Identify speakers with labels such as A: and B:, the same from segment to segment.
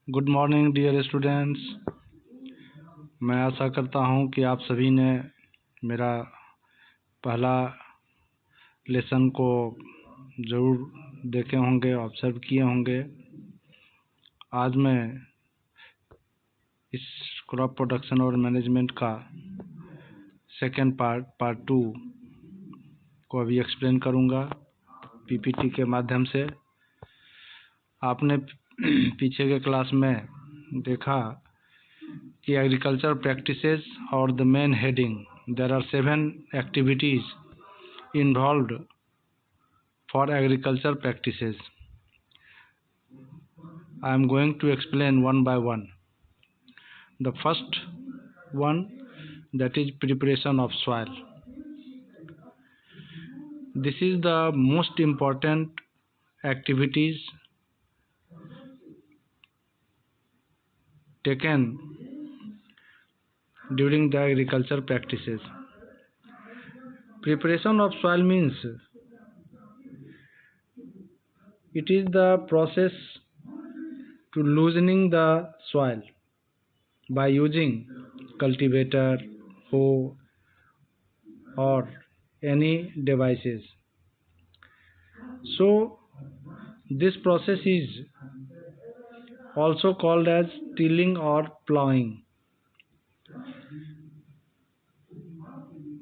A: Good morning dear students. मैं आशा करता हूं कि आप सभी ने मेरा पहला लेसन को ज़रूर देखे होंगे, ऑब्जर्व किए होंगे। आज मैं इस क्रॉप प्रोडक्शन और मैनेजमेंट का सेकेंड पार्ट 2 को अभी एक्सप्लेन करूंगा पीपीटी के माध्यम से। आपने पीछे के क्लास में देखा कि एग्रीकल्चर प्रैक्टिसेस और the main heading, there are 7 activities involved for agriculture practices. I am going to explain one by one. The first one, that is preparation of soil. This is the most important activities taken during the agriculture practices. Preparation of soil means it is the process to loosening the soil by using cultivator, hoe or any devices. So this process is also called as tilling or plowing.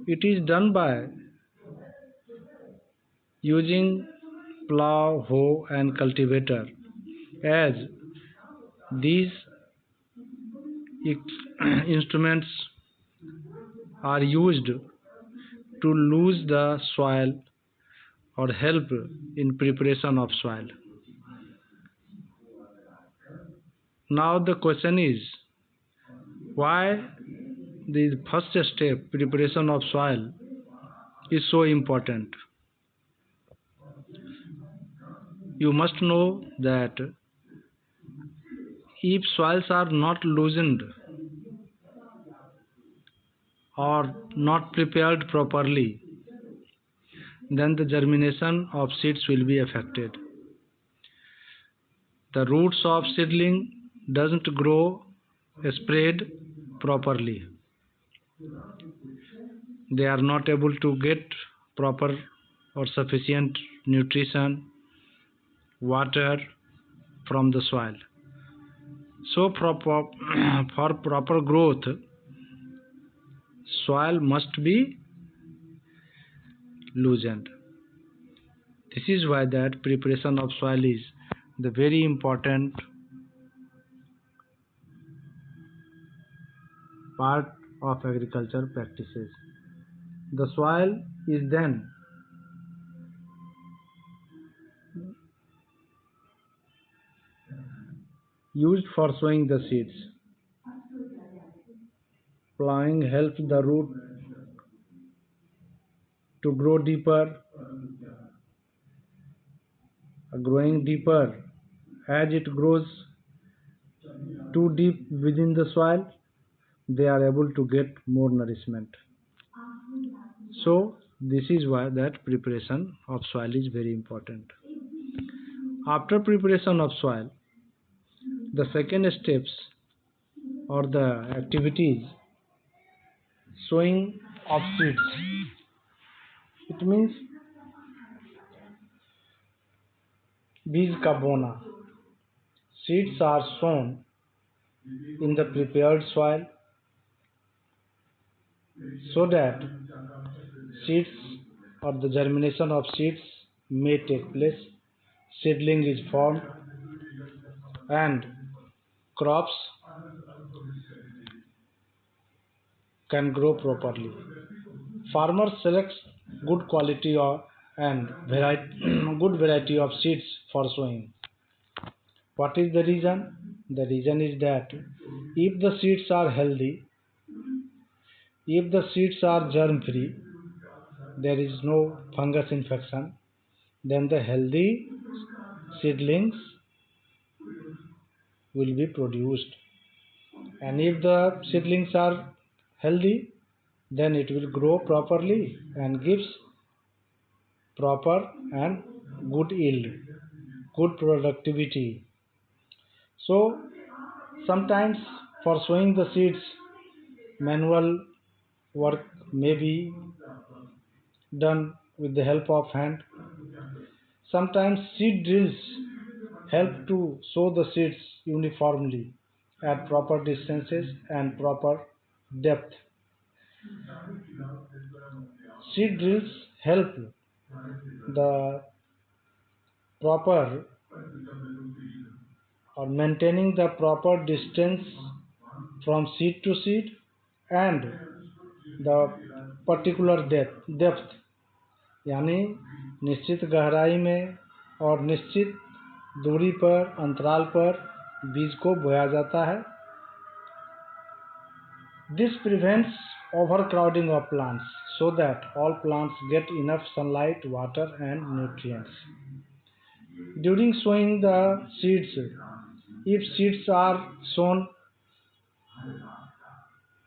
A: It is done by using plow, hoe and cultivator, as these instruments are used to lose the soil or help in preparation of soil. Now the question is, why the first step, preparation of soil, is so important? You must know that if soils are not loosened or not prepared properly, then the germination of seeds will be affected. The roots of seedling doesn't grow spread properly. They are not able to get proper or sufficient nutrition, water from the soil. So for proper growth, soil must be loosened. This is why that preparation of soil is the very important part of agriculture practices. The soil is then used for sowing the seeds. Plowing helps the root to grow deeper. Growing deeper, as it grows too deep within the soil, they are able to get more nourishment. So this is why that preparation of soil is very important. After preparation of soil, the second steps or the activities, sowing of seeds. It means बीज का बोना. Seeds are sown in the prepared soil so that seeds or the germination of seeds may take place. Seedling is formed and crops can grow properly. Farmer selects good quality and good variety of seeds for sowing. What is the reason? The reason is that if the seeds are healthy, if the seeds are germ free, there is no fungus infection, then the healthy seedlings will be produced. And if the seedlings are healthy, then it will grow properly and gives proper and good yield, good productivity. So Sometimes for sowing the seeds, manual work may be done with the help of hand. Sometimes seed drills help to sow the seeds uniformly at proper distances and proper depth. Seed drills help the proper or maintaining the proper distance from seed to seed and the particular depth, यानी निश्चित गहराई में और निश्चित दूरी पर अंतराल पर बीज को बोया जाता है. This prevents overcrowding of plants so that all plants get enough sunlight, water and nutrients. During sowing the seeds, if seeds are sown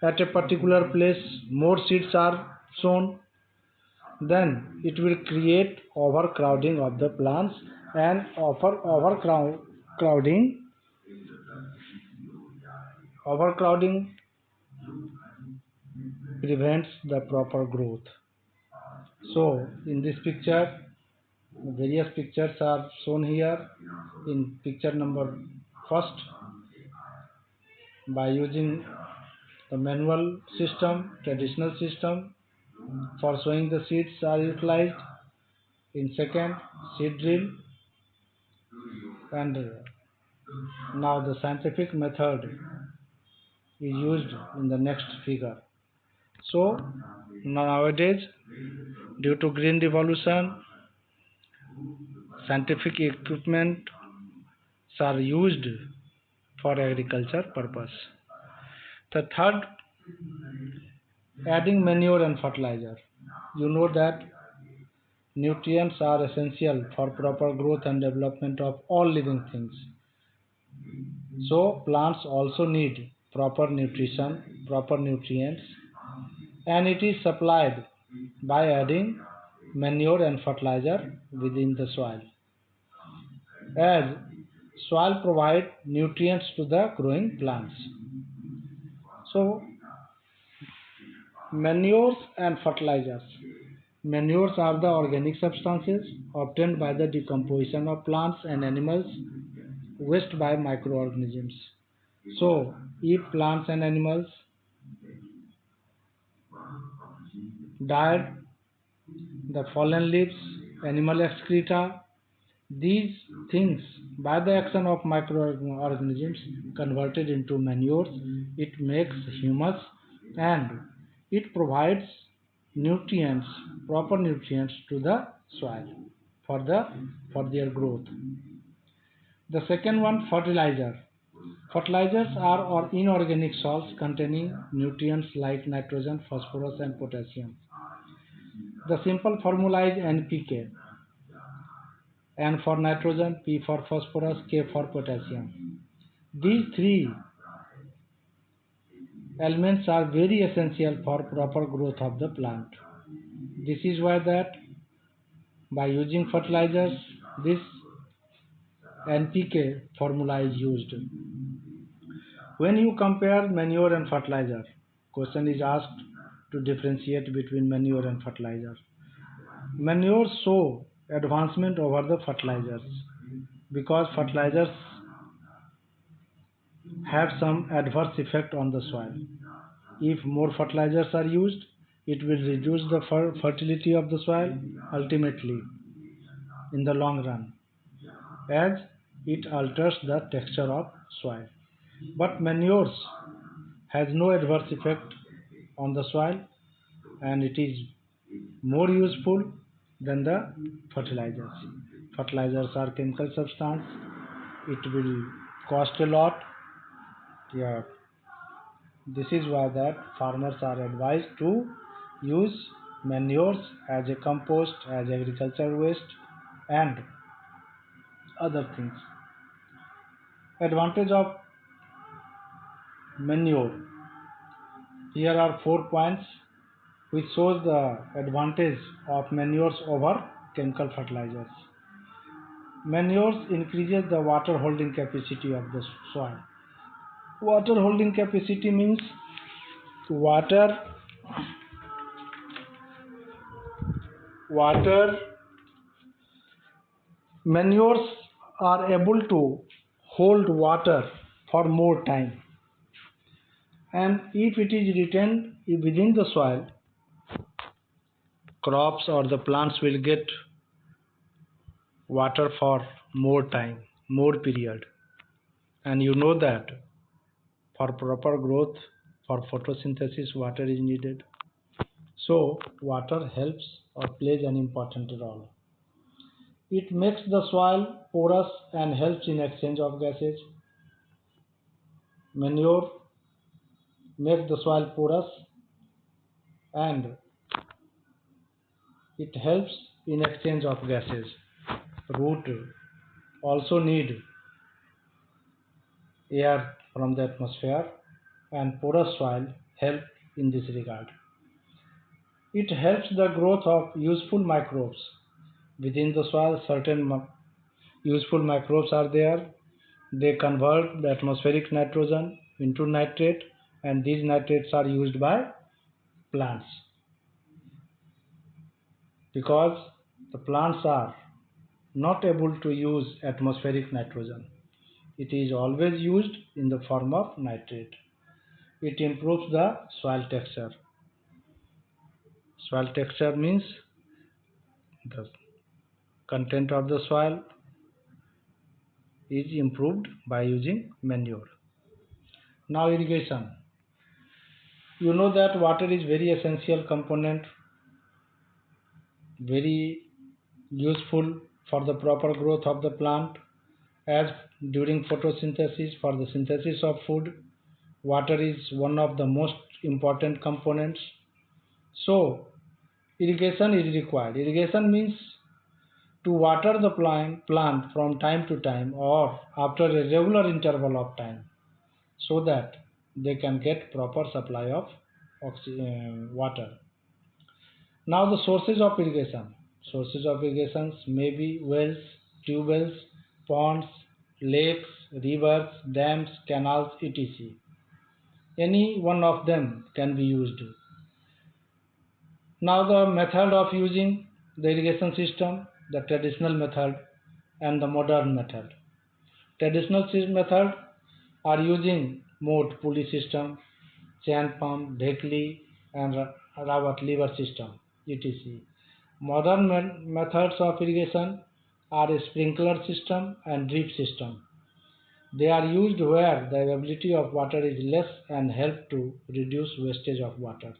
A: at a particular place, more seeds are sown, then it will create overcrowding of the plants, and overcrowding prevents the proper growth. So in this picture, various pictures are shown here. In picture number first, by using the manual system, traditional system for sowing the seeds are utilized. In second, seed drill, and now the scientific method is used in the next figure. So nowadays, due to green revolution, scientific equipment are used for agriculture purpose. The third, adding manure and fertilizer. You know that nutrients are essential for proper growth and development of all living things. So plants also need proper nutrition, proper nutrients, and it is supplied by adding manure and fertilizer within the soil, as soil provides nutrients to the growing plants. So manures and fertilizers. Manures are the organic substances obtained by the decomposition of plants and animals waste by microorganisms. So if plants and animals died, the fallen leaves, animal excreta, these things by the action of microorganisms converted into manures, it makes humus and it provides nutrients, proper nutrients to the soil for their growth. The second one, fertilizer. Fertilizers are inorganic salts containing nutrients like nitrogen, phosphorus and potassium. The simple formula is NPK. N for nitrogen, P for phosphorus, K for potassium. These three elements are very essential for proper growth of the plant. This is why that by using fertilizers, this NPK formula is used. When you compare manure and fertilizer, question is asked to differentiate between manure and fertilizer. Manures show advancement over the fertilizers because fertilizers have some adverse effect on the soil. If more fertilizers are used, it will reduce the fertility of the soil ultimately in the long run, as it alters the texture of soil. But manures has no adverse effect on the soil and it is more useful than the fertilizers. Fertilizers are chemical substance. It will cost a lot. Yeah. This is why that farmers are advised to use manures as a compost, as agricultural waste and other things. Advantage of manure. Here are 4 points which shows the advantage of manures over chemical fertilizers. Manures increases the water holding capacity of the soil. Water holding capacity means water water manures are able to hold water for more time, and if it is retained within the soil, crops or the plants will get water for more time, more period. And you know that for proper growth, for photosynthesis, water is needed. So water helps or plays an important role. It makes the soil porous and helps in exchange of gases. Manure makes the soil porous and it helps in exchange of gases. Root also need air from the atmosphere, and porous soil help in this regard. It helps the growth of useful microbes. Within the soil, certain useful microbes are there. They convert the atmospheric nitrogen into nitrate, and these nitrates are used by plants because the plants are not able to use atmospheric nitrogen. It is always used in the form of nitrate. It improves the soil texture. Soil texture means the content of the soil is improved by using manure. Now irrigation. You know that water is very essential component, very useful for the proper growth of the plant. As during photosynthesis, for the synthesis of food, water is one of the most important components. So irrigation is required. Irrigation means to water the plant from time to time or after a regular interval of time so that they can get proper supply of water. Now the sources of irrigation. Sources of irrigations may be wells, tube wells, ponds, lakes, rivers, dams, canals, etc. Any one of them can be used. Now the method of using the irrigation system, the traditional method and the modern method. Traditional method are using moat pulley system, chain pump, dhekli and rawat lever system, etc. Modern methods of irrigation are a sprinkler system and drip system. They are used where the availability of water is less and help to reduce wastage of water.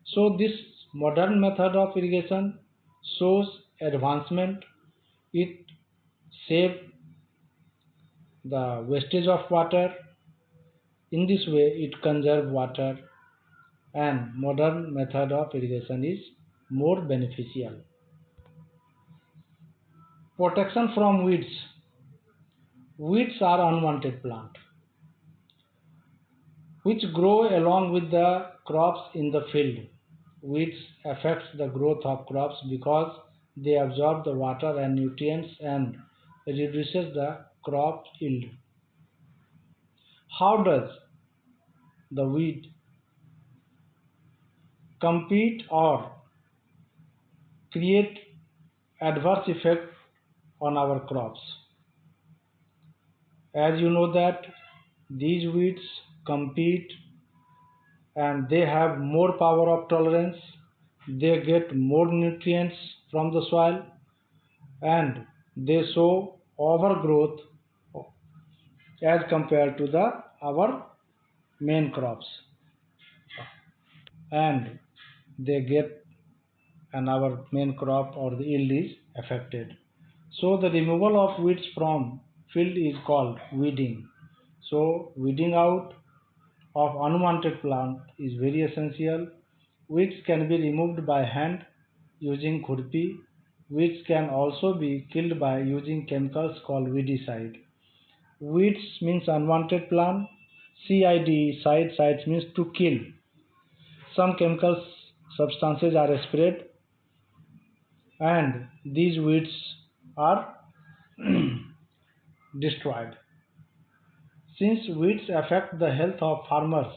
A: So this modern method of irrigation shows advancement. It saves the wastage of water. In this way, it conserves water, and modern method of irrigation is more beneficial. Protection from weeds. Weeds are unwanted plant which grow along with the crops in the field. Weeds affects the growth of crops because they absorb the water and nutrients and reduces the crop yield. How does the weed compete or create adverse effect on our crops? As you know that these weeds compete and they have more power of tolerance, they get more nutrients from the soil and they show overgrowth as compared to the our main crops, and they get and our main crop or the yield is affected. So the removal of weeds from field is called weeding. So weeding out of unwanted plant is very essential. Weeds can be removed by hand using khurpi. Weeds can also be killed by using chemicals called weedicide. Weeds means unwanted plant. CID, sides means to kill. Some chemical substances are sprayed and these weeds are destroyed. Since weeds affect the health of farmers,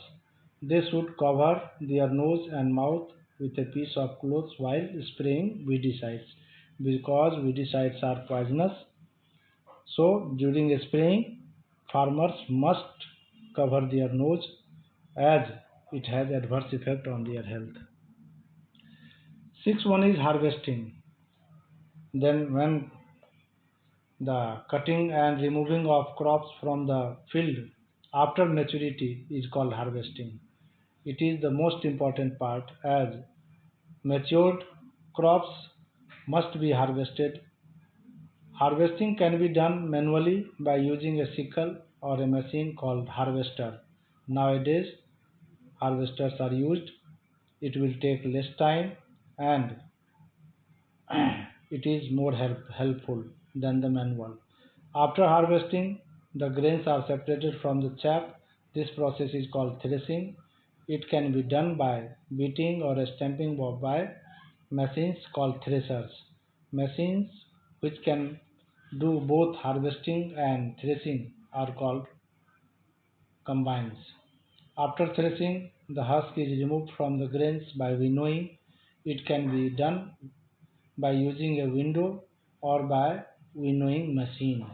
A: they should cover their nose and mouth with a piece of cloth while spraying weedicides, because weedicides are poisonous. So during spraying, farmers must cover their nose as it has adverse effect on their health. Sixth one is harvesting. Then when the cutting and removing of crops from the field after maturity is called harvesting. It is the most important part as matured crops must be harvested. Harvesting can be done manually by using a sickle or a machine called harvester. Nowadays, harvesters are used. It will take less time and it is more helpful than the manual. After harvesting, the grains are separated from the chaff. This process is called threshing. It can be done by beating or stamping by machines called threshers. Machines which can do both harvesting and threshing are called combines. After threshing, the husk is removed from the grains by winnowing. It can be done by using a window or by winnowing machine.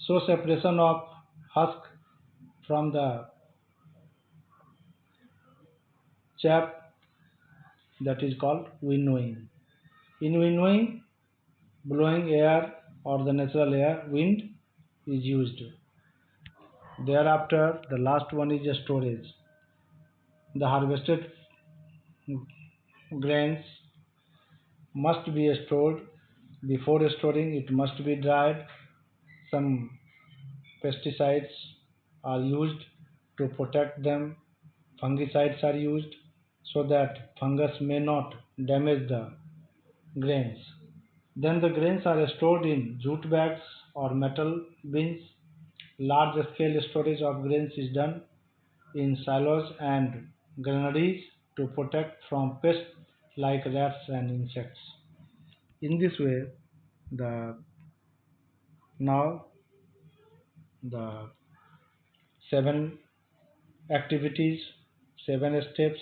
A: So separation of husk from the chaff, that is called winnowing. In winnowing, blowing air or the natural air, wind is used. Thereafter, the last one is storage. The harvested grains must be stored. Before storing, it must be dried. Some pesticides are used to protect them. Fungicides are used so that fungus may not damage the grains. Then the grains are stored in jute bags or metal bins. Large scale storage of grains is done in silos and granaries to protect from pests like rats and insects. In this way, the now the seven activities, seven steps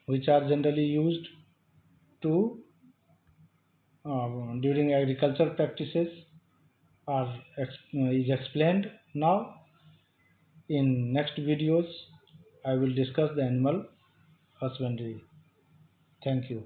A: which are generally used to during agriculture practices is explained. Now in next videos I will discuss the animal husbandry. Thank you.